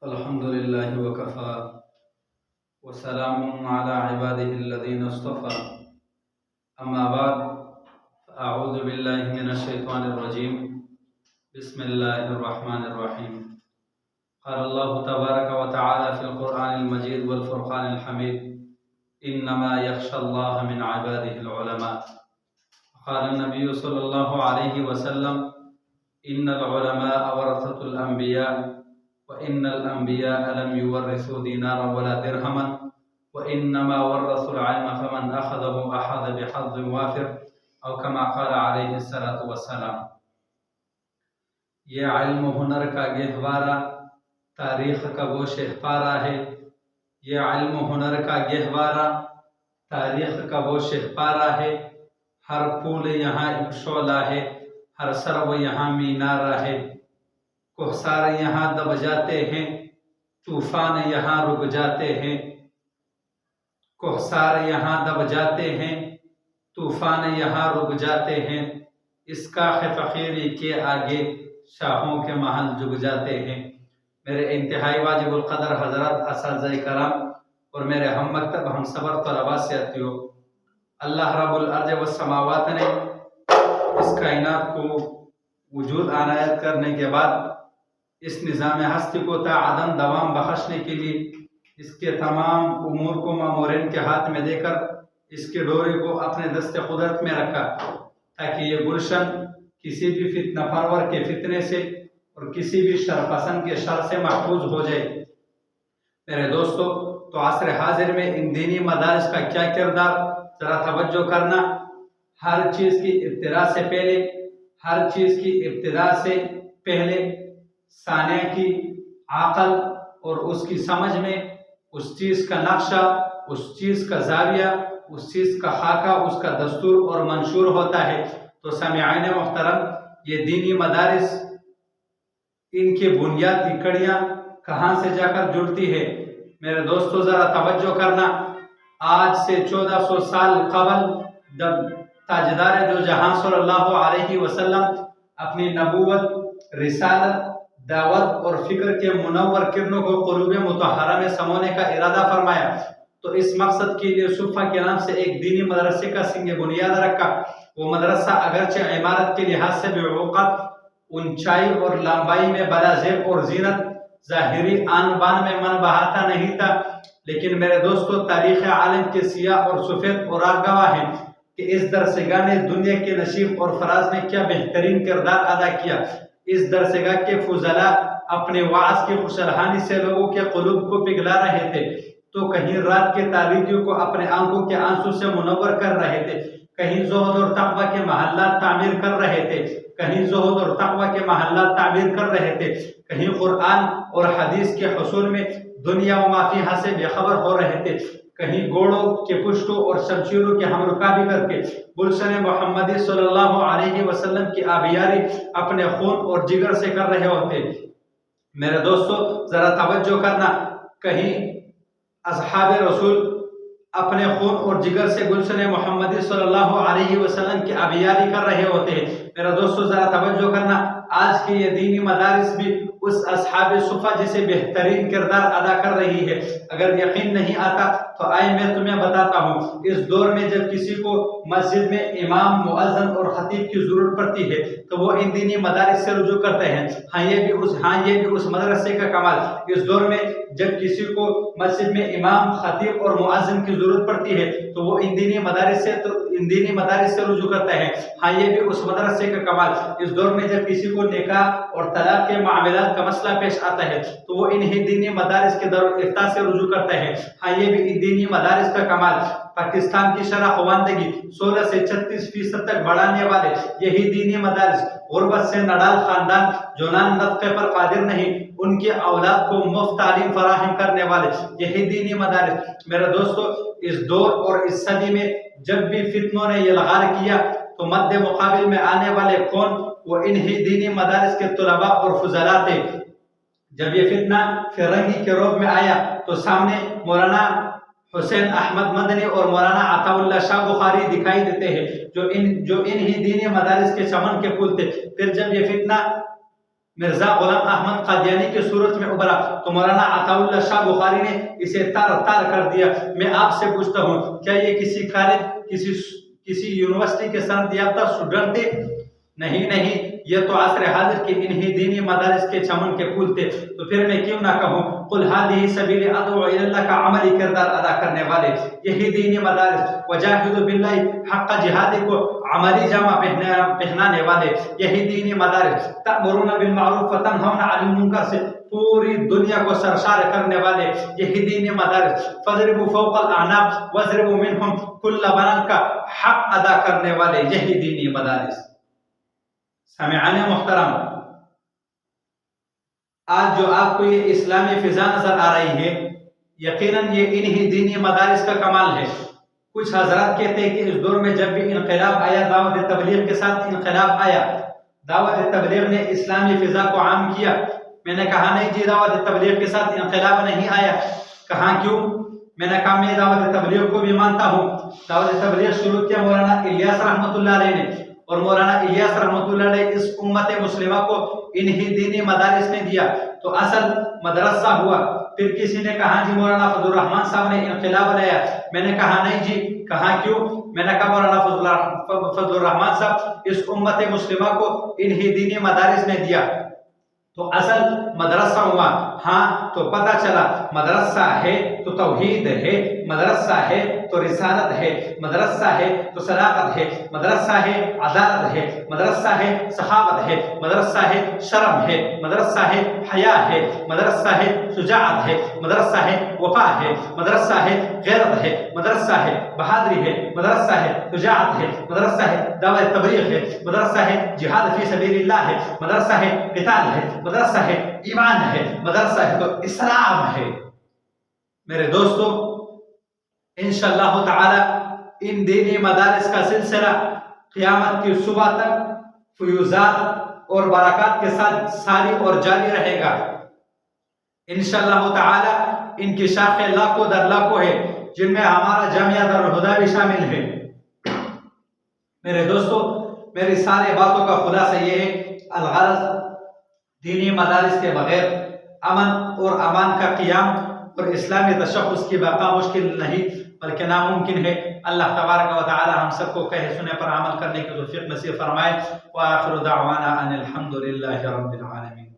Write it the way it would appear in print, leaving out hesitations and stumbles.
الحمد لله وكفى وسلام على عباده الذين اصطفى أما بعد فأعوذ بالله من الشيطان الرجيم بسم الله الرحمن الرحيم قال الله تبارك وتعالى في القرآن المجيد والفرقان الحميد إنما يخشى الله من عباده العلماء. قال النبي صلى الله عليه وسلم إن العلماء ورثة الأنبياء وإن الأنبياء لم يورثوا دينارا ولا درهما وإنما ورثوا العلم فمن أخذه أخذ بحظ وافر أو كما قال عليه الصلاة والسلام. یہ علم و ہنر کا گہوارہ تاریخ کا وہ شہپارہ ہے. یہ علم و ہنر کا گہوارہ تاریخ کا وہ شہپارہ ہے. ہر پھول یہاں ایک شعلہ ہے, ہر سرو یہاں مینارہ ہے. کوہسار یہاں دب جاتے ہیں, طوفان یہاں رک جاتے ہیں. کوہسار یہاں دب جاتے ہیں, طوفان یہاں رک جاتے ہیں. اس کا فقیری کے آگے شاہوں کے محل جھک جاتے ہیں. میرے انتہائی واجب القدر حضرات, اساتذہ کرام اور میرے ہم مکتب ہم صبر طلباء ساتھیو, اللہ رب الارض والسماوات نے اس کائنات کو وجود عنایت کرنے کے بعد اس نظام ہستی کو تا عدم دوام بخشنے کے لیے اس کے تمام امور کو مامورین کے ہاتھ میں دے کر اس کے ڈوری کو اپنے دست قدرت میں رکھا تاکہ یہ گلشن کسی بھی فتنہ پرور کے فتنے سے اور کسی بھی شرپسند کے شر سے محفوظ ہو جائے. میرے دوستو, تو عصر حاضر میں ان دینی مدارس کا کیا کردار, ذرا توجہ کرنا. ہر چیز کی ابتدا سے پہلے ثانیہ کی عقل اور اس کی سمجھ میں اس چیز کا نقشہ, اس چیز کا زاویہ, اس چیز کا خاکہ, اس کا دستور اور منشور ہوتا ہے. تو سامعین محترم, یہ دینی مدارس ان کے بنیادی کڑیاں کہاں سے جا کر جڑتی ہے. میرے دوستو ذرا توجہ کرنا. آج سے 1400 سال قبل جب تاجدار دو جہاں صلی اللہ علیہ وسلم اپنی نبوت, رسالت, دعوت اور فکر کے منور کرنوں کو قلوب مطہرہ میں سمونے کا ارادہ فرمایا, تو اس مقصد کے لیے صفہ کے نام سے ایک دینی مدرسے کا سنگ بنیاد رکھا. وہ مدرسہ اگرچہ عمارت کے لحاظ سے بوقت, اونچائی اور لمبائی میں بلا زیب اور زینت, ظاہری آن بان میں من بہاتا نہیں تھا, لیکن میرے دوستو تاریخ عالم کے سیاہ اور سفید اوراق گواہ ہیں کہ اس درسگاہ نے دنیا کے نشیب اور فراز میں کیا بہترین کردار ادا کیا. اس درسگاہ کے فضلاء اپنے وعظ کی خوشالحانی سے لوگوں کے قلوب کو پگھلا رہے تھے, تو کہیں رات کے تاریکیوں کو اپنے آنکھوں کے آنسو سے منور کر رہے تھے, کہیں زہد اور تقوی کے محلات تعمیر کر رہے تھے, کہیں قرآن اور حدیث کے حصول میں دنیا و ما فیہا سے بے خبر ہو رہے تھے, کہیں گھوڑوں کے پشتوں اور شمشیروں کے ہم رکابی کر کے گلشن محمدی صلی اللہ علیہ وسلم کی آبیاری اپنے خون اور جگر سے کر رہے ہوتے. میرے دوستو ذرا توجہ کرنا. کہیں اصحاب رسول اپنے خون اور جگر سے گلشن محمدی صلی اللہ علیہ وسلم کی آبیاری کر رہے ہوتے ہیں. میرے دوستو ذرا توجہ کرنا. آج کی یہ دینی مدارس بھی اس اصحاب صفہ جیسے بہترین کردار ادا کر رہی ہے. اگر یقین نہیں آتا تو آئے میں تمہیں بتاتا ہوں. اس دور میں جب کسی کو مسجد میں امام, مؤذن اور خطیب کی ضرورت پڑتی ہے تو وہ ان دینی مدارس سے رجوع کرتے ہیں. یہ بھی اس مدرسے کا کمال. اس دور میں جب کسی کو مسجد میں امام, خطیب اور مؤذن کی ضرورت پڑتی ہے تو وہ ان دینی مدارس سے رجوع کرتے ہیں. یہ بھی اس مدرسے کا کمال. اس دور میں جب کسی کو نکاح اور طلاق کے معاملات کا مسئلہ پیش آتا ہے تو وہ انہی دینی مدارس کے دارالافتاء سے رجوع کرتے ہیں. یہ بھی ان دینی مدارس کا کمال. پاکستان کی شرح خواندگی 16 سے 36% تک بڑھانے والے یہی دینی مدارس. غربت سے نڈال خاندان جو نان نفقے پر قادر نہیں, ان کی اولاد کو مفت تعلیم فراہم کرنے والے یہی دینی مدارس. میرے دوستو اس دور اور اس صدی میں جب بھی فتنوں نے یلغار کیا تو مد مقابل میں آنے والے کون, وہ انہی دینی مدارس کے طلباء اور فضلاء تھے. جب یہ فتنہ فرنگی کے روپ میں آیا تو سامنے مولانا حسین احمد مدنی اور مولانا عطا اللہ شاہ بخاری دکھائی دیتے ہیں جو انہی دینی مدارس کے چمن کے پھول تھے. پھر جب یہ فتنہ مرزا غلام احمد قادیانی کی صورت میں ابھرا تو مولانا عطا اللہ شاہ بخاری نے اسے تار تار کر دیا۔ میں آپ سے پوچھتا ہوں کیا یہ کسی خارج کسی یونیورسٹی کے سند یافتہ اسٹوڈنٹ تھے؟ نہیں، یہ تو عصر حاضر کے انہی دینی مدارس کے چمن کے پھول تھے۔ تو پھر میں کیوں نہ کہوں قل هذه سبیل ادعو الی اللہ کا عملی کردار ادا کرنے والے یہی دینی مدارس، وجاہدوا باللہ حق جہاد کو عملی جامہ پہنانے والے یہی دینی مدارس، تأمرون بالمعروف وتنہون عن المنکر سے پوری دنیا کو سرشار کرنے والے یہی دینی مدارس، فضربوا فوق الاعناق واضربوا منہم کل بنان کا حق ادا کرنے والے یہی دینی مدارس۔ سامعین محترم، آج جو آپ کو یہ اسلامی فضا نظر آ رہی ہے یقیناً یہ انہی دینی مدارس کا کمال ہے۔ کچھ حضرات کہتے ہیں کہ اس دور میں جب بھی انقلاب آیا، دعوت تبلیغ کے ساتھ انقلاب آیا، دعوت تبلیغ نے اسلامی فضا کو عام کیا۔ میں نے کہا نہیں جی، دعوت تبلیغ کے ساتھ انقلاب نہیں آیا۔ کہاں کیوں؟ میں نے کہا میں دعوت تبلیغ کو بھی مانتا ہوں۔ دعوت تبلیغ شروع کیا مولانا الیاس رحمۃ اللہ علیہ نے، اور مولانا الیاس رحمۃ اللہ علیہ اس امت مسلمہ کو انہی دینی مدارس نے دیا تو اصل مدرسہ ہوا۔ پھر کسی نے کہا جی مولانا فضل الرحمان صاحب نے انقلاب لایا۔ میں نے کہا نہیں جی، کہاں کیوں؟ میں نے کہا مولانا فضل الرحمان صاحب اس امت مسلمہ کو انہی دینی مدارس نے دیا تو اصل مدرسہ ہوا۔ ہاں تو پتہ چلا مدرسہ ہے تو توحید ہے، مدرسہ ہے تو رسالت ہے، مدرسہ ہے تو صداقت ہے، مدرسہ ہے عدالت ہے، مدرسہ ہے سخاوت ہے، مدرسہ ہے شرم ہے، مدرسہ ہے حیا ہے، مدرسہ ہے شجاعت ہے، مدرسہ ہے وفا ہے، مدرسہ ہے غیرت ہے، مدرسہ ہے بہادری ہے، مدرسہ ہے شجاعت ہے، مدرسہ ہے دعوت تبلیغ ہے، مدرسہ ہے جہاد فی سبیل اللہ ہے، مدرسہ ہے قتال ہے، مدرسہ ہے ایمان ہے، مدرسہ ہے تو اسلام ہے۔ میرے دوستو، انشاءاللہ تعالی ان دینی مدارس کا سلسلہ قیامت کی صبح تک فیوزات اور برکات کے ساتھ ساری اور جاری رہے گا۔ انشاءاللہ تعالی ان کی شاخیں لاکھوں در لاکھوں ہے، جن میں ہمارا جامعہ دارالہدیٰ بھی شامل ہے۔ میرے دوستو، میری سارے باتوں کا خلاصہ یہ ہے، الغرض دینی مدارس کے بغیر امن اور امان کا قیام اور اسلامی تشخص کی بقا مشکل نہیں بلکہ ناممکن ہے۔ اللہ تبارک و تعالی ہم سب کو کہے سنے پر عمل کرنے کی توفیق نصیب فرمائے۔ وآخر دعوانا ان الحمد للہ رب العالمین۔